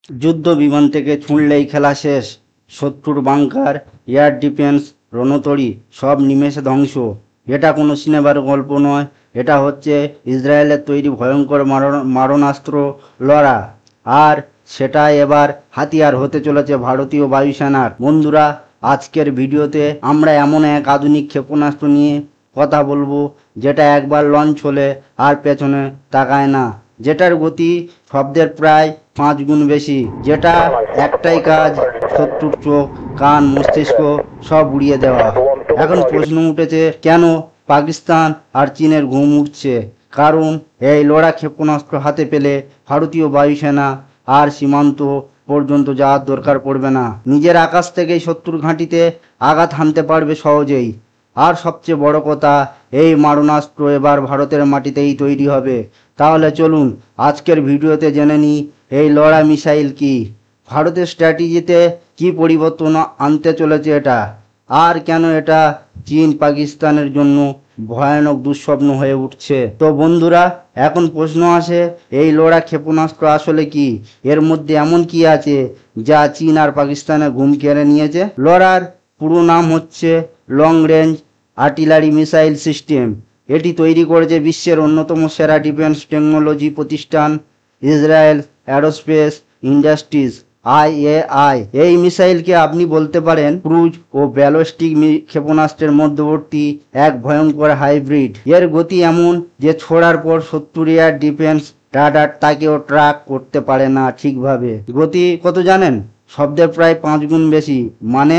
যুদ্ধ বিমান থেকে ছুঁড়লেই খেলা শেষ। শত্রুর বাংকার, এয়ার ডিফেন্স, রণতরী সব নিমেষে ধ্বংস। এটা কোনো সিনেমার গল্প নয়, এটা হচ্ছে ইসরায়েলের তৈরি ভয়ঙ্কর মারণাস্ত্র লড়া। আর সেটা এবার হাতিয়ার হতে চলেছে ভারতীয় বায়ুসেনার। বন্ধুরা, আজকের ভিডিওতে আমরা এমন এক আধুনিক ক্ষেপণাস্ত্র নিয়ে কথা বলবো যেটা একবার লঞ্চ হলে আর পেছনে তাকায় না, যেটার গতি শব্দের প্রায় 5 গুণ বেশি, যেটা একটাই কাজ, শত্রুর চোখ, কান, মস্তিষ্ক সব উড়িয়ে দেওয়া। এখন প্রশ্ন উঠেছে, কেন পাকিস্তান আর চীনের ঘুম উঠছে? কারণ এই লড়া ক্ষেপণাস্ত্র হাতে পেলে ভারতীয় বায়ুসেনা আর সীমান্ত পর্যন্ত যাওয়ার দরকার পড়বে না। নিজের আকাশ থেকেই শত্রুর ঘাঁটিতে আঘাত হানতে পারবে সহজেই। আর সবচেয়ে বড় কথা, এই মারণাস্ত্র এবার ভারতের মাটিতেই তৈরি হবে। তাহলে চলুন আজকের ভিডিওতে জেনে নিই এই লড়া মিসাইল কি, ভারতের স্ট্র্যাটেজিতে কি পরিবর্তন আনতে চলেছে এটা, আর কেন এটা চীন পাকিস্তানের জন্য ভয়ানক দুঃস্বপ্ন হয়ে উঠছে। তো বন্ধুরা, এখন প্রশ্ন আসে, এই লড়া ক্ষেপণাস্ত্র আসলে কি? এর মধ্যে এমন কি আছে যা চীন আর পাকিস্তানের ঘুম কেড়ে নিয়েছে? লড়ার পুরো নাম হচ্ছে long range artillery missile system. এটি তৈরি করেছে বিশ্বের অন্যতম সেরা ডিফেন্স টেকনোলজি প্রতিষ্ঠান ইসরায়েল অ্যারোস্পেস ইন্ডাস্ট্রিজ, IAI। এই মিসাইলকে আপনি বলতে পারেন ক্রুজ ও ব্যালিস্টিক ক্ষেপণাস্ত্রের মধ্যবর্তী এক ভয়ঙ্কর হাইব্রিড। এর গতি এমন যে ছোড়ার পর শত্রুর এয়ার ডিফেন্স রাডার তাকেও ট্র্যাক করতে পারে না ঠিকভাবে। গতি কত জানেন? শব্দের প্রায় 5 গুণ বেশি, মানে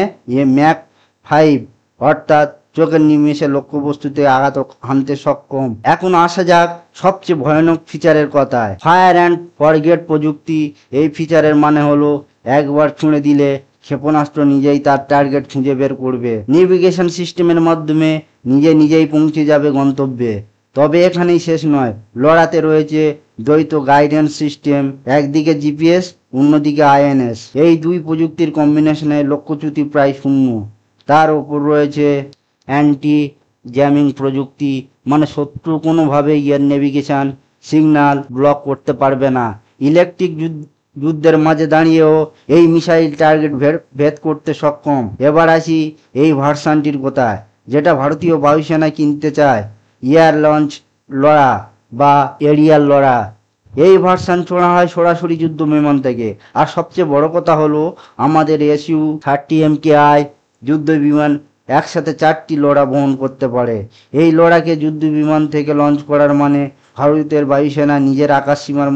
ম্যাক 5, অর্থাৎ চোখের নিমেষে লক্ষ্যবস্তুতে আঘাত হানতে সক্ষম। এখন আসা যাক সবচেয়ে ভয়ানক ফিচারের কথায়, ফায়ার অ্যান্ড ফরগেট প্রযুক্তি। এই ফিচারের মানে হলো একবার ছুঁড়ে দিলে ক্ষেপণাস্ত্র নিজেই তার টার্গেট খুঁজে বের করবে, নেভিগেশন সিস্টেমের মাধ্যমে নিজেই পৌঁছে যাবে গন্তব্যে। তবে এখানেই শেষ নয়, লড়াতে রয়েছে দ্বৈত গাইডেন্স সিস্টেম, একদিকে জিপিএস, অন্যদিকে INS। এই দুই প্রযুক্তির কম্বিনেশনে লক্ষ্যচ্যুতি প্রায় শূন্য। তার উপর রয়েছে অ্যান্টি জ্যামিং প্রযুক্তি, মানে শত্রু কোনোভাবেই এর নেভিগেশন সিগন্যাল ব্লক করতে পারবে না। ইলেকট্রিক যুদ্ধের মাঝে দাঁড়িয়েও এই মিসাইল টার্গেট ভেদ করতে সক্ষম। এবার আসি এই ভার্সানটির কথায়, যেটা ভারতীয় বায়ুসেনা কিনতে চায়, এয়ার লঞ্চ লড়া বা এরিয়াল লড়া। এই ভার্সান ছোড়া হয় সরাসরি যুদ্ধ বিমান থেকে। আর সবচেয়ে বড় কথা হলো, আমাদের SU-30 MKI যুদ্ধ বিমান একসাথে 4টি লড়া বহন করতে পারে। এই লড়াকে যুদ্ধ বিমান থেকে লঞ্চ করার মানে ভারতের বায়ুসেনা নিজের আকাশ সীমার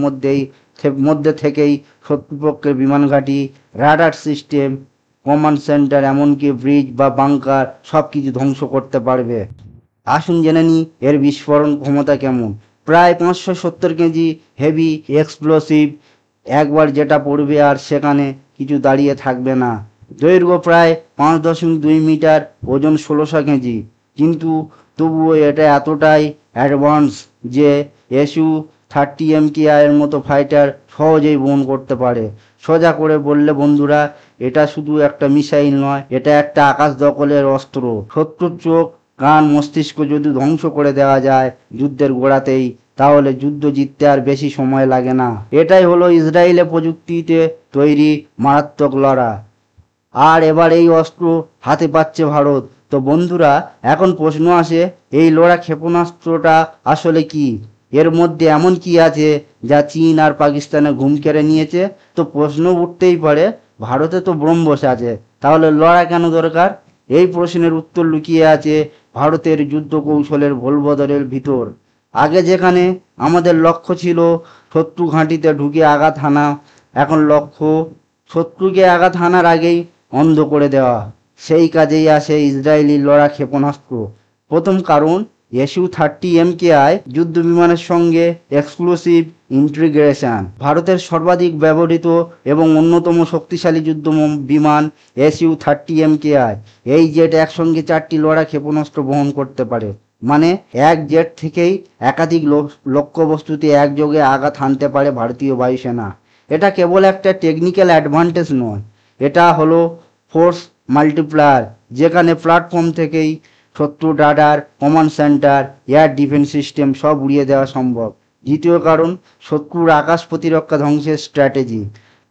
মধ্যে থেকেই শত্রুপক্ষের বিমান ঘাঁটি, রাডার সিস্টেম, কমান্ড সেন্টার, এমনকি ব্রিজ বা বাংকার সবকিছু ধ্বংস করতে পারবে। আসুন জেনে নিই এর বিস্ফোরণ ক্ষমতা কেমন। প্রায় 570 কেজি হেভি এক্সপ্লোসিভ, একবার যেটা পড়বে আর সেখানে কিছু দাঁড়িয়ে থাকবে না। দৈর্ঘ্য প্রায় 5.2 মিটার, ওজন 1600 কেজি। কিন্তু তবুও এটা এতটাই অ্যাডভান্স যে SU-30 MKI এর মতো ফাইটার সহজেই বহন করতে পারে। সোজা করে বললে বন্ধুরা, এটা শুধু একটা মিসাইল নয়, এটা একটা আকাশ দখলের অস্ত্র। শত্রুর চোখ, কান, মস্তিষ্ক যদি ধ্বংস করে দেওয়া যায় যুদ্ধের গোড়াতেই, তাহলে যুদ্ধ জিততে আর বেশি সময় লাগে না। এটাই হলো ইসরায়েলের প্রযুক্তিতে তৈরি মারাত্মক লড়া। আর এবার এই অস্ত্র হাতে পাচ্ছে ভারত। তো বন্ধুরা, এখন প্রশ্ন আসে, এই লড়া ক্ষেপণাস্ত্রটা আসলে কি? এর মধ্যে এমন কি আছে যা চীন আর পাকিস্তানে ঘুম কেড়ে নিয়েছে? তো প্রশ্ন উঠতেই পারে, ভারতে তো ব্রহ্মস আছে, তাহলে লড়া কেন দরকার? এই প্রশ্নের উত্তর লুকিয়ে আছে ভারতের যুদ্ধ কৌশলের ভুলবদলের ভিতর। আগে যেখানে আমাদের লক্ষ্য ছিল শত্রু ঘাঁটিতে ঢুকে আঘাত হানা, এখন লক্ষ্য শত্রুকে আঘাত হানার আগেই অন্ধ করে দেওয়া। সেই কাজেই আসে ইসরায়েলি লড়া ক্ষেপণাস্ত্র। প্রথম কারণ, SU-30 MKI যুদ্ধ বিমানের সঙ্গে এক্সক্লুসিভ ইন্টিগ্রেশন। ভারতের সর্বাধিক ব্যবহৃত এবং অন্যতম শক্তিশালী যুদ্ধ বিমান SU-30 MKI। এই জেট একসঙ্গে 4টি লড়া ক্ষেপণাস্ত্র বহন করতে পারে, মানে এক জেট থেকেই একাধিক লক্ষ্যবস্তুতে একযোগে আঘাত হানতে পারে ভারতীয় বায়ুসেনা। এটা কেবল একটা টেকনিক্যাল অ্যাডভান্টেজ নয়, এটা হলো ফোর্স মাল্টিপ্লায়ার, যেখানে প্ল্যাটফর্ম থেকেই শত্রু radar, command centre, air defence system সব উড়িয়ে দেওয়া সম্ভব। দ্বিতীয় কারণ, শত্রুর আকাশ প্রতিরক্ষা ধ্বংসের স্ট্র্যাটেজি।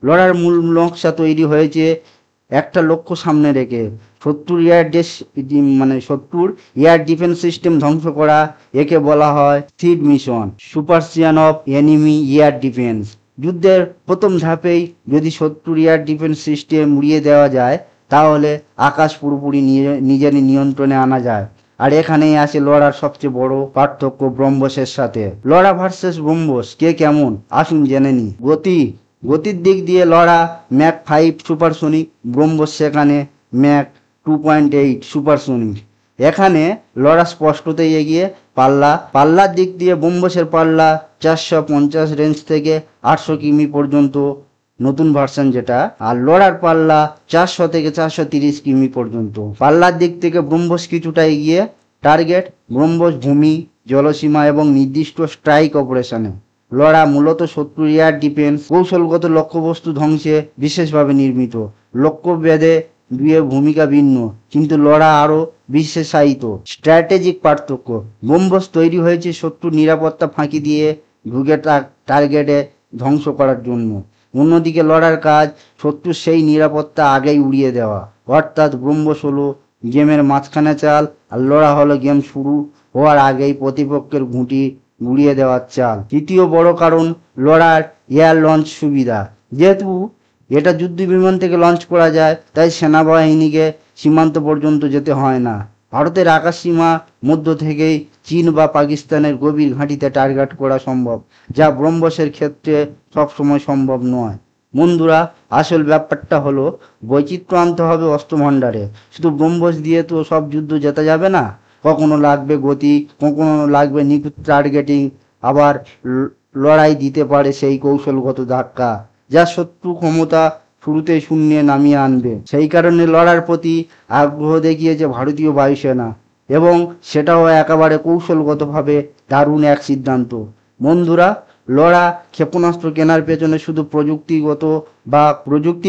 লড়ার মূল নকশা তৈরি হয়েছে একটা লক্ষ্য সামনে রেখে, 70 ডিফেন্স সিস্টেম ধ্বংস করা। একে বলা হয় SEAD mission, suppression of enemy air defence. যুদ্ধের প্রথম ধাপেই যদি 70 ডিফেন্স সিস্টেম উড়িয়ে দেওয়া যায়, তাহলে আকাশ পুরোপুরি নিজের নিয়ন্ত্রণে আনা যায়। আর এখানেই আসে লড়ার সবচেয়ে বড় পার্থক্য ব্রহ্মসের সাথে। লড়া ভার্সেস ব্রহ্মস কে কেমন, আসুন জেনে নি। গতির দিক দিয়ে লড়া ম্যাক 5 সুপারসোনিক, ব্রহ্মস সেখানে ম্যাক 2.8 সুপারসোনিক। এখানে লড়া স্পষ্টতই এগিয়ে। পাল্লার দিক দিয়ে ব্রহ্মসের পাল্লা 450 রেঞ্জ থেকে 800 কিমি পর্যন্ত, নতুন ভার্সন যেটা। আর লড়ার পাল্লা 400 থেকে 430 কিমি পর্যন্ত। পাল্লার দিক থেকে ব্রহ্মস কিছুটা এগিয়ে। টার্গেট ব্রহ্মস ভূমি, জলসীমা এবং নির্দিষ্ট স্ট্রাইক অপারেশনে। লড়া মূলত 70 এয়ার ডিফেন্স, কৌশলগত লক্ষ্যবস্তু ধ্বংসে বিশেষভাবে নির্মিত। লক্ষ্য ভেদে দুয়ে ভূমিকা ভিন্ন, কিন্তু লড়া আরো বিশেষায়িত। স্ট্র্যাটেজিক পার্থক্য, ব্রহ্মস তৈরি হয়েছে 70 নিরাপত্তা ফাঁকি দিয়ে ঢুকে টার্গেটে ধ্বংস করার জন্য। অন্যদিকে লড়ার কাজ 70 সেই নিরাপত্তা আগেই উড়িয়ে দেওয়া। অর্থাৎ ব্রহ্মস হলো গেমের মাঝখানে চাল, আর লড়া হলো গেম শুরু হওয়ার আগেই প্রতিপক্ষের ঘুঁটি উড়িয়ে দেওয়ার চাল। তৃতীয় বড় কারণ লড়ার এয়ার লঞ্চ সুবিধা। যেহেতু এটা যুদ্ধ বিমান থেকে লঞ্চ করা যায়, তাই সেনাবাহিনীকে সীমান্ত পর্যন্ত যেতে হয় না। ভারতের আকাশ সীমা মধ্য থেকেই চীন বা পাকিস্তানের গভীর ঘাঁটিতে টার্গেট করা সম্ভব, যা ব্রহ্মসের ক্ষেত্রে সবসময় সম্ভব নয়। বন্ধুরা, আসল ব্যাপারটা হলো বৈচিত্র্য আনতে হবে অস্ত্র ভাণ্ডারে। শুধু ব্রহ্মস দিয়ে তো সব যুদ্ধ জেতা যাবে না। কখনো লাগবে গতি, কখনো লাগবে নিখুঁত টার্গেটিং, আবার লড়াই দিতে পারে সেই কৌশলগত ধাক্কা, যা শত্রু ক্ষমতা শুরুতেই শূন্যে নামিয়ে আনবে। সেই কারণে লড়ার প্রতি আগ্রহ দেখিয়েছে ভারতীয় বায়ুসেনা, এবং সেটাও একেবারে কৌশলগতভাবে দারুণ এক সিদ্ধান্ত। বন্ধুরা, লড়া ক্ষেপণাস্ত্র কেনার পেছনে শুধু প্রযুক্তি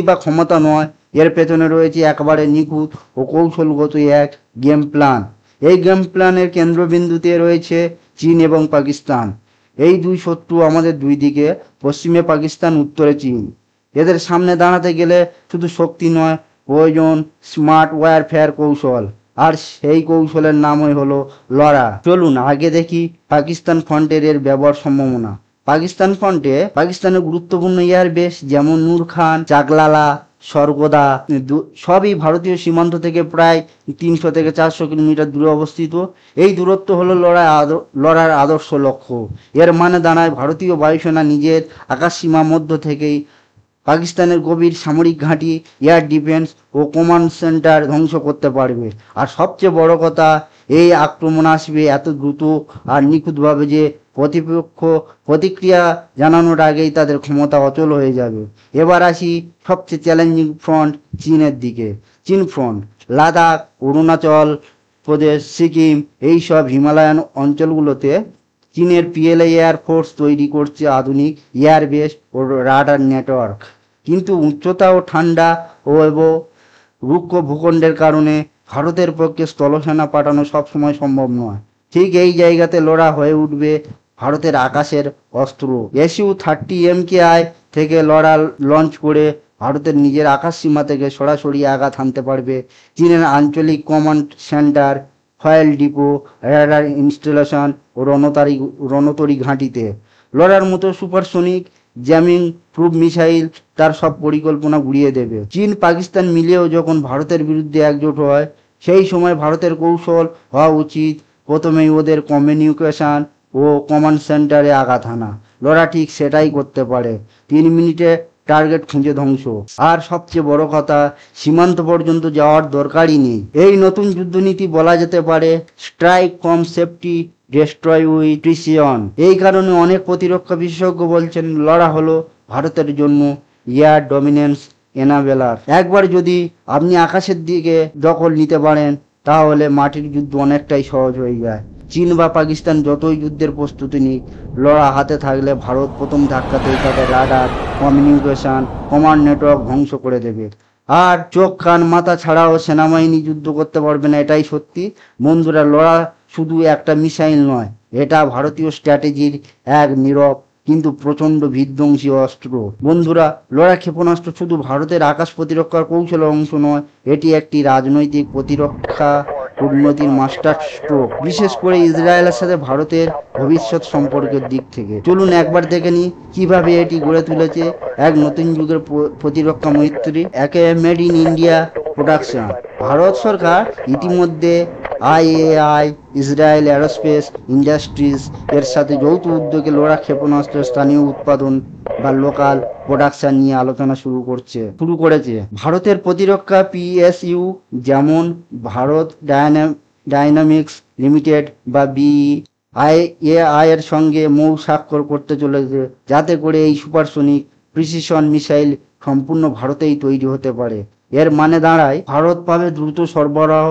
বা ক্ষমতা নয়, এর পেছনে রয়েছে একেবারে নিখুঁত ও কৌশলগত এক গেম প্ল্যান। এই গেম প্ল্যানের কেন্দ্রবিন্দুতে রয়েছে চীন এবং পাকিস্তান। এই দুই শত্রু আমাদের দুই দিকে, পশ্চিমে পাকিস্তান, উত্তরে চীন। এদের সামনে দাঁড়াতে গেলে শুধু শক্তি নয়, প্রয়োজন স্মার্ট ওয়ারফেয়ার কৌশল, আর সেই কৌশলের নামই হলো লড়া। চলুন আগে দেখি পাকিস্তান ফ্রন্টের এর ব্যবহার সম্ভাবনা। পাকিস্তান ফ্রন্টে পাকিস্তানের গুরুত্বপূর্ণ এয়ারবেস যেমন নূর খান, চাকলালা, সরগোদা সবই ভারতীয় সীমান্ত থেকে প্রায় 300 থেকে 400 কিলোমিটার দূরে অবস্থিত। এই দূরত্ব হলো লড়ার আদর্শ লক্ষ্য। এর মানে দাঁড়ায় ভারতীয় বায়ুসেনা নিজের আকাশ সীমা মধ্য থেকেই পাকিস্তানের গভীর সামরিক ঘাঁটি, এয়ার ডিফেন্স ও কমান্ড সেন্টার ধ্বংস করতে পারবে। আর সবচেয়ে বড় কথা, এই আক্রমণ আসবে এত দ্রুত আর নিখুঁতভাবে যে প্রতিপক্ষ প্রতিক্রিয়া জানানোর আগেই তাদের ক্ষমতা অচল হয়ে যাবে। এবার আসি সবচেয়ে চ্যালেঞ্জিং ফ্রন্ট, চীনের দিকে। চীন ফ্রন্ট লাদাখ, অরুণাচল প্রদেশ, সিকিম, এইসব হিমালয়ান অঞ্চলগুলোতে চীনের পিএলএ এয়ারফোর্স তৈরি করছে আধুনিক এয়ারবেস ও রাডার নেটওয়ার্ক। কিন্তু উচ্চতা ও ঠান্ডা এবং রুক্ষ ভূখণ্ডের কারণে ভারতের পক্ষে স্থলসেনা পাঠানো সবসময় সম্ভব নয়। ঠিক এই জায়গাতে লড়া হয়ে উঠবে ভারতের আকাশের অস্ত্র। SU-30 MKI থেকে লড়া লঞ্চ করে ভারতের নিজের আকাশ সীমা থেকে সরাসরি আঘাত হানতে পারবে চীনের আঞ্চলিক command centre, fuel depot, radar installation ও রণতরী ঘাঁটিতে। লড়ার মতো সুপারসোনিক জ্যামিং প্রুফ মিসাইল তার সব পরিকল্পনা গুড়িয়ে দেবে। চীন পাকিস্তান মিলেও যখন ভারতের বিরুদ্ধে একজোট হয়, সেই সময় ভারতের কৌশল হওয়া উচিত প্রথমেই ওদের কমিউনিকেশন ও কমান্ড সেন্টারে আঘাত হানা। লড়া ঠিক সেটাই করতে পারে, 3 মিনিটে টার্গেট খুঁজে ধ্বংস। আর সবচেয়ে বড় কথা, সীমান্ত পর্যন্ত যাওয়ার দরকারই নেই। এই নতুন যুদ্ধনীতি বলা যেতে পারে strike from safety, destroy with precision. এই কারণে অনেক প্রতিরক্ষা বিশেষজ্ঞ বলছেন লড়া হলো ভারতের জন্য এয়ার ডমিনেন্স এনাবেলার। একবার যদি আপনি আকাশের দিকে দখল নিতে পারেন, তাহলে মাটির যুদ্ধ অনেকটাই সহজ হয়ে যায়। চীন বা পাকিস্তান যতই যুদ্ধের প্রস্তুতি নিক, লড়া হাতে থাকলে ভারত প্রথম ধাক্কাতেই তাদের রাডার, কমিউনিকেশন, কমান্ড নেটওয়ার্ক ধ্বংস করে দেবে। আর চোখ কান মাথা ছাড়াও সেনাবাহিনী যুদ্ধ করতে পারবে না, এটাই সত্যি। বন্ধুরা, লড়া শুধু একটা মিসাইল নয়, এটা ভারতীয় স্ট্র্যাটেজির এক নীরব কিন্তু প্রচণ্ড বিধ্বংসী অস্ত্র। বন্ধুরা, লড়াই ক্ষেপণাস্ত্র শুধু ভারতের আকাশ প্রতিরক্ষার কৌশলের অংশ নয়, এটি একটি রাজনৈতিক প্রতিরক্ষা উন্নতির মাস্টার স্ট্রোক, বিশেষ করে ইসরায়েলের সাথে ভারতের ভবিষ্যৎ সম্পর্কের দিক থেকে। চলুন একবার দেখে নিই কিভাবে এটি গড়ে তুলেছে এক নতুন যুগের প্রতিরক্ষা মৈত্রী, একে make in India production. Bharat সরকার ইতিমধ্যে আইএআই, ইসরায়েল এরোস্পেস ইন্ডাস্ট্রিজ এর সাথে যৌথ উদ্যোগে লড়াই ক্ষেপণাস্ত্রের স্থানীয় উৎপাদন বা লোকাল প্রোডাকশন নিয়ে আলোচনা শুরু করেছে। ভারতের প্রতিরক্ষা পিএসইউ, যেমন ভারত ডায়নামিক্স লিমিটেড বা বিআইএআই এর সঙ্গে মৌ স্বাক্ষর করতে চলেছে, যাতে করে এই সুপারসনিক প্রিসিশন মিসাইল সম্পূর্ণ ভারতেই তৈরি হতে পারে। এর মানে দাঁড়ায় ভারত পাবে দ্রুত সরবরাহ,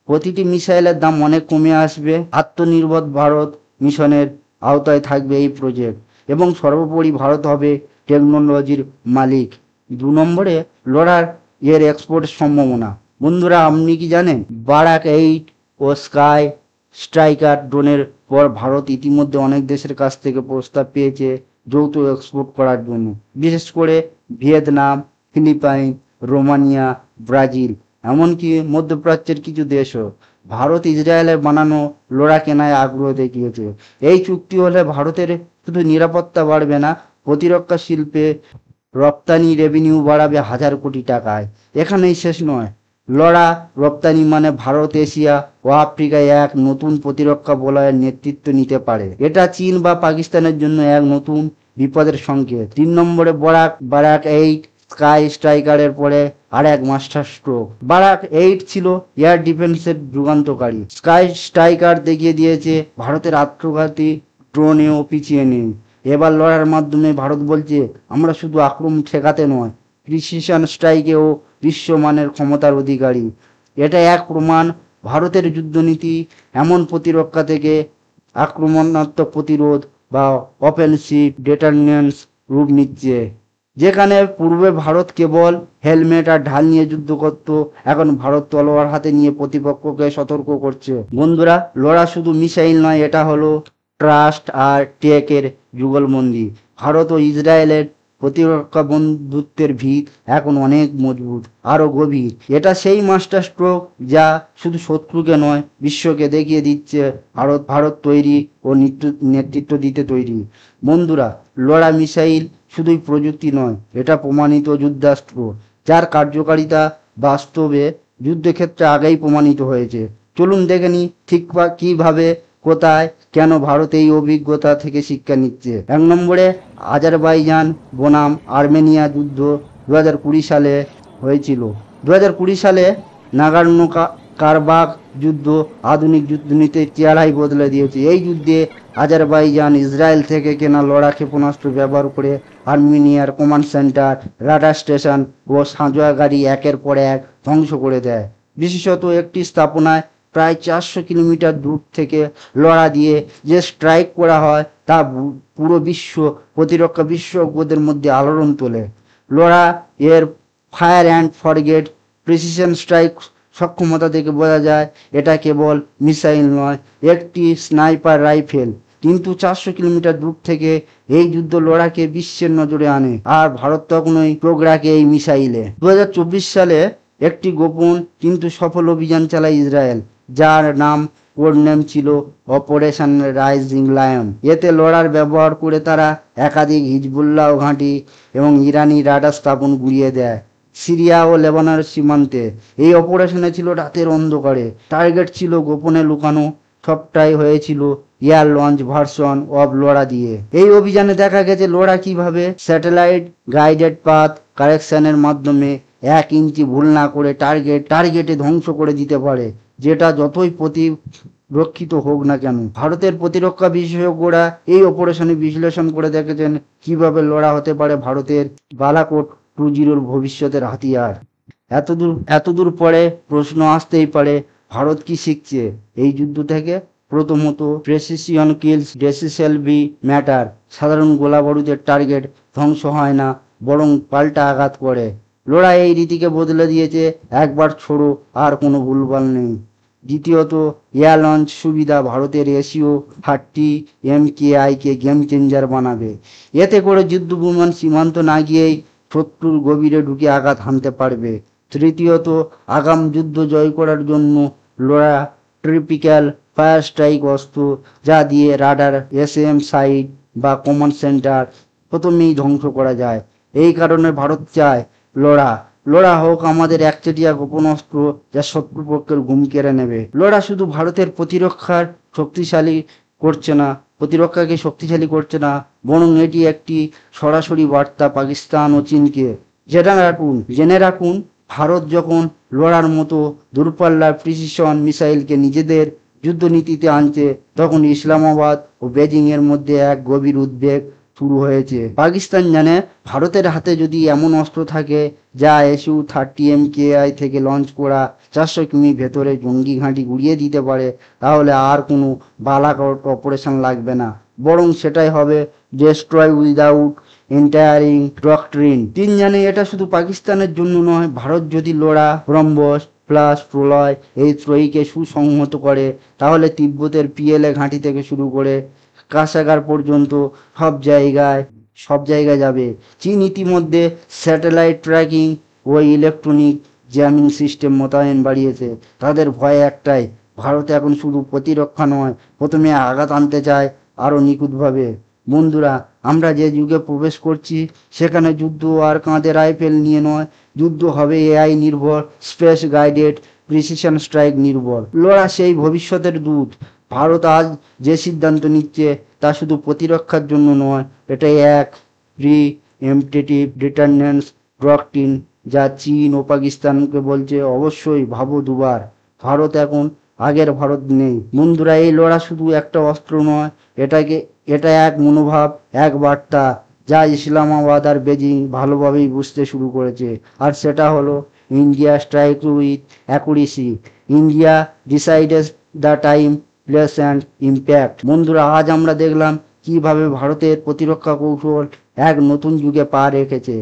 প্রতিটি মিসাইলের দাম অনেক কমে আসবে, আত্মনির্ভর ভারত মিশনের আওতায় থাকবে এই প্রজেক্ট, এবং সর্বোপরি ভারত হবে টেকনোলজির মালিক। 2 নম্বরে লড়ার এর এক্সপোর্টের সম্ভাবনা। বন্ধুরা, আপনি কি জানেন বারাক 8 ও স্কাই স্ট্রাইকার ড্রোনের পর ভারত ইতিমধ্যে অনেক দেশের কাছ থেকে প্রস্তাব পেয়েছে যৌথ এক্সপোর্ট করার জন্য, বিশেষ করে ভিয়েতনাম, ফিলিপাইন, রোমানিয়া, ব্রাজিল, এমনকি মধ্যপ্রাচ্যের কিছু দেশও। ভারত ইসরায়েলের বানানো লড়া কেনায় আগ্রহ দেখিয়েছে। এই চুক্তি হলে ভারতের শুধু নিরাপত্তা বাড়বে না, প্রতিরক্ষা শিল্পে রপ্তানি রেভিনিউ বাড়াবে হাজার কোটি টাকায়। এখানেই শেষ নয়, লড়া রপ্তানি মানে ভারত এশিয়া ও আফ্রিকায় এক নতুন প্রতিরক্ষা বলয়ের নেতৃত্ব নিতে পারে। এটা চীন বা পাকিস্তানের জন্য এক নতুন বিপদের সংকেত। 3 নম্বরে বারাক 8 স্কাই স্ট্রাইকারের পরে আর এক মাস্টার স্ট্রোক। বারাক 8 ছিল এয়ার ডিফেন্সের যুগান্তকারী। স্কাই স্ট্রাইকার দেখিয়ে দিয়েছে ভারতের আত্মঘাতী ড্রোনেও পিছিয়ে নেই। এবার লড়ার মাধ্যমে ভারত বলছে, আমরা শুধু আক্রমণ ঠেকাতে নয়, প্রিসিশন স্ট্রাইকেও বিশ্বমানের ক্ষমতার অধিকারী। এটা এক প্রমাণ ভারতের যুদ্ধনীতি এমন প্রতিরক্ষা থেকে আক্রমণাত্মক প্রতিরোধ বা অফেন্সিভ ডিটারমিনেন্স রূপ নিচ্ছে। যেখানে পূর্বে ভারত কেবল হেলমেট আর ঢাল নিয়ে যুদ্ধ করত, এখন ভারত তলোয়ার হাতে নিয়ে প্রতিপক্ষকে সতর্ক করছে। বন্ধুরা, লড়া শুধু মিসাইল নয়, এটা হলো ট্রাস্ট আর টেকের যুগলবন্দি। ভারত ও ইসরায়েলের প্রতিরক্ষা বন্ধুত্বের ভিত এখন অনেক মজবুত, আরো গভীর। এটা সেই মাস্টার স্ট্রোক যা শুধু শত্রুকে নয়, বিশ্বকে দেখিয়ে দিচ্ছে ভারত তৈরি ও নেতৃত্ব দিতে তৈরি। বন্ধুরা, লড়া মিসাইল শুধুই প্রযুক্তি নয়, এটা প্রমাণিত যুদ্ধাস্ত্র, যার কার্যকারিতা বাস্তবে যুদ্ধক্ষেত্রে আগেই প্রমাণিত হয়েছে। চলুন দেখে নি ঠিক কিভাবে, কোথায়, কেন ভারত এই অভিজ্ঞতা থেকে শিক্ষা নিচ্ছে। 1 নম্বরে আজারবাইজান বনাম আর্মেনিয়া যুদ্ধ 2020 সালে হয়েছিল। 2020 সালে নাগোর্নো কারাবাখ যুদ্ধ আধুনিক যুদ্ধনীতির চেহারাই বদলে দিয়েছে। এই যুদ্ধে আজারবাইজান ইসরায়েল থেকে কেনা লড়া ক্ষেপণাস্ত্র ব্যবহার করে আর্মেনিয়ার কমান্ড সেন্টার, রাডার স্টেশন ও সাঁজোয়াগাড়ি একের পর এক ধ্বংস করে দেয়। বিশেষত একটি স্থাপনায় প্রায় 400 কিলোমিটার দূর থেকে লড়া দিয়ে যে স্ট্রাইক করা হয়, তা পুরো প্রতিরক্ষা বিশেষজ্ঞদের মধ্যে আলোড়ন তোলে। লড়া এর fire and forget precision strike সক্ষমতা থেকে বোঝা যায় এটা কেবল মিসাইল নয়, একটি স্নাইপার রাইফেল। কিন্তু 400 কিলোমিটার দূর থেকে এই যুদ্ধ লড়াকে বিশ্বের নজরে আনে, আর ভারত তখনই চোখ রাখে এই মিসাইলে। 2024 সালে একটি গোপন কিন্তু সফল অভিযান চালায় ইসরায়েল, যার কোড নেম ছিল অপারেশন রাইজিং লায়ন। এতে লড়ার ব্যবহার করে তারা একাধিক হিজবুল্লাহ ঘাঁটি এবং ইরানি রাডার স্থাপন গুড়িয়ে দেয় সিরিয়া ও লেবাননের সীমান্তে। এই অপারেশনে ছিল রাতের অন্ধকারে, টার্গেট ছিল গোপনে লুকানো, সবটাই হয়েছিল এয়ার লঞ্চ ভার্সন অব লড়া দিয়ে। এই অভিযানে দেখা গেছে লড়া কিভাবে স্যাটেলাইট গাইডেড পাথ কারেকশনের মাধ্যমে 1 ইঞ্চি ভুল না করে টার্গেটে ধ্বংস করে দিতে পারে, যেটা যতই প্রতিরক্ষিত হোক না কেন। ভারতের প্রতিরক্ষা বিশেষজ্ঞরা এই অপারেশনে বিশ্লেষণ করে দেখেছেন কিভাবে লড়া হতে পারে ভারতের বালাকোট 2.0 ভবিষ্যতের হাতিয়ার। এতদূর পরে প্রশ্ন আসতেই পারে, ভারত কি শিখছে এই যুদ্ধ থেকে? প্রথমত, প্রেসিশন কিলস ডেসিসিবলি ম্যাটার। সাধারণ গোলা বারুদের টার্গেট ধ্বংস হয় না, বরং পাল্টা আঘাত করে। লড়াই এই রীতিকে বদলে দিয়েছে, একবার ছোড়ো আর কোনো ভুলভাল নেই। দ্বিতীয়ত, এয়ার লঞ্চ সুবিধা ভারতের SU-30 MKI কে গেম চেঞ্জার বানাবে। এতে করে যুদ্ধ বিমান সীমান্ত না গিয়েই শত্রুর গভীরে ঢুকে আঘাত হানতে পারবে। তৃতীয়ত, আগাম যুদ্ধ জয় করার জন্য লোরা ট্রিপিক্যাল ফায়ার স্ট্রাইক অস্ত্র, যা দিয়ে রাডার, SM সাইট বা কমান্ড সেন্টার প্রথমেই ধ্বংস করা যায়। এই কারণে ভারত চায় লোরা হোক আমাদের একচেটিয়া গোপন অস্ত্র, যা শত্রুপক্ষের ঘুম কেড়ে নেবে। লোরা শুধু ভারতের প্রতিরক্ষাকে শক্তিশালী করছে না, বরং এটি একটি সরাসরি বার্তা পাকিস্তান ও চীনকে। জেনে রাখুন, ভারত যখন লোরার মতো দূরপাল্লার প্রিসিশন মিসাইলকে নিজেদের যুদ্ধনীতিতে আনছে, তখন ইসলামাবাদ ও বেজিং এর মধ্যে এক গভীর উদ্বেগ শুরু হয়েছে। পাকিস্তান জানে, ভারতের হাতে যদি এমন অস্ত্র থাকে যা SU-30 MKI থেকে লঞ্চ করা 400 কিমি ভেতরে জঙ্গি ঘাঁটি গুড়িয়ে দিতে পারে, তাহলে আর কোনো বালাকোট অপারেশন লাগবে না, বরং সেটাই হবে ডেস্ট্রয় উইদাউট এন্টায়ারিং ডক্ট্রিন। চীন জানে এটা শুধু পাকিস্তানের জন্য নয়, ভারত যদি লোরা, ব্রহ্মস প্লাস প্রলয় এই ত্রয়ীকে সুসংহত করে, তাহলে তিব্বতের PLA ঘাঁটি থেকে শুরু করে কাসাগার পর্যন্ত সব জায়গায় যাবে। চীন ইতিমধ্যে স্যাটেলাইট ট্র্যাকিং ও ইলেকট্রনিক জ্যামিং সিস্টেম মোতায়েন বাড়িয়েছে। তাদের ভয় একটাই, ভারত এখন শুধু প্রতিরক্ষা নয়, প্রথমে আঘাত আনতে চায় আরও নিখুঁতভাবে। বন্ধুরা, আমরা যে যুগে প্রবেশ করছি, সেখানে যুদ্ধ আর কাঁধে রাইফেল নিয়ে নয়, যুদ্ধ হবে AI নির্ভর, স্পেস গাইডেড, প্রিসিশন স্ট্রাইক নির্ভর। লোরা সেই ভবিষ্যতের দূত। ভারত আজ যে সিদ্ধান্ত নিচ্ছে তা শুধু প্রতিরক্ষার জন্য নয়, এটা এক প্রি-এমপ্টেটিভ ডিটারনেন্স ডক্ট্রিন, যা চীন ও পাকিস্তানকে বলছে অবশ্যই ভাবো দুবার। ভারত এখন আগের ভারত নেই। বন্ধুরা, এই লড়া শুধু একটা অস্ত্র নয়, এটা এক মনোভাব, এক বার্তা, যা ইসলামাবাদ আর বেজিং ভালোভাবেই বুঝতে শুরু করেছে। আর সেটা হলো India strike with accuracy, India decides the time, place and impact. বন্ধুরা, আজ আমরা দেখলাম কিভাবে ভারতের প্রতিরক্ষা কৌশল এক নতুন যুগে পা রেখেছে।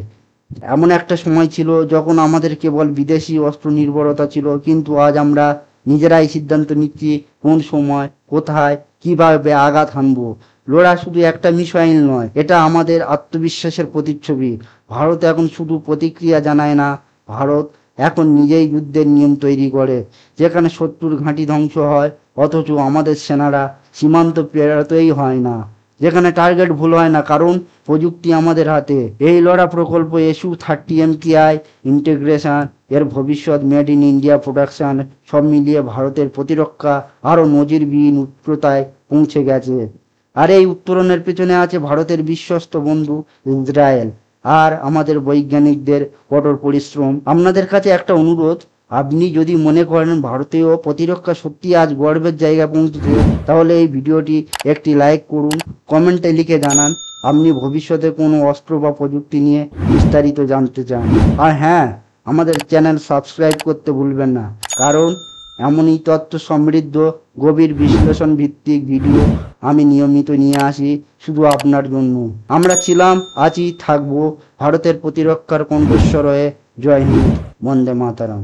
এমন একটা সময় ছিল যখন আমাদের কেবল বিদেশি অস্ত্র নির্ভরতা ছিল, কিন্তু আজ আমরা নিজেরাই সিদ্ধান্ত নিচ্ছি কোন সময়, কোথায়, কিভাবে আঘাত হানবো। লোরা শুধু একটা মিসাইল নয়, এটা আমাদের আত্মবিশ্বাসের প্রতিচ্ছবি। ভারত এখন শুধু প্রতিক্রিয়া জানায় না, ভারত এখন নিজেই যুদ্ধের নিয়ম তৈরি করে, যেখানে শত্রুর ঘাঁটি ধ্বংস হয় অথচ আমাদের সেনারা সীমান্ত পেরোতেই হয় না, যেখানে টার্গেট ভুল হয় না, কারণ প্রযুক্তি আমাদের হাতে। এই লড়া প্রকল্প SU-30 MKI ইন্টিগ্রেশন, এর ভবিষ্যৎ মেড ইন ইন্ডিয়া প্রোডাকশন, সব মিলিয়ে ভারতের প্রতিরক্ষা আরও নজিরবিহীন উচ্চতায় পৌঁছে গেছে। আর এই উত্তরণের পেছনে আছে ভারতের বিশ্বস্ত বন্ধু ইসরায়েল আর আমাদের বৈজ্ঞানিকদের কঠোর পরিশ্রম। আপনাদের কাছে একটা অনুরোধ, আপনি যদি মনে করেন ভারতীয় প্রতিরক্ষা সত্যি আজ গর্বের জায়গায় পৌঁছেছে, তাহলে এই ভিডিওটি একটি লাইক করুন, কমেন্টে লিখে জানান আপনি ভবিষ্যতে কোনো অস্ত্র বা প্রযুক্তি নিয়ে বিস্তারিত জানতে চান। আর হ্যাঁ, আমাদের চ্যানেল সাবস্ক্রাইব করতে ভুলবেন না, কারণ এমনই তথ্য সমৃদ্ধ গভীর বিশ্লেষণ ভিত্তিক ভিডিও আমি নিয়মিত নিয়ে আসি শুধু আপনার জন্য। আমরা ছিলাম, আছি, থাকবো ভারতের প্রতিরক্ষার কণ্ঠস্বর হয়ে। জয় হিন্দ, বন্দে মাতরম।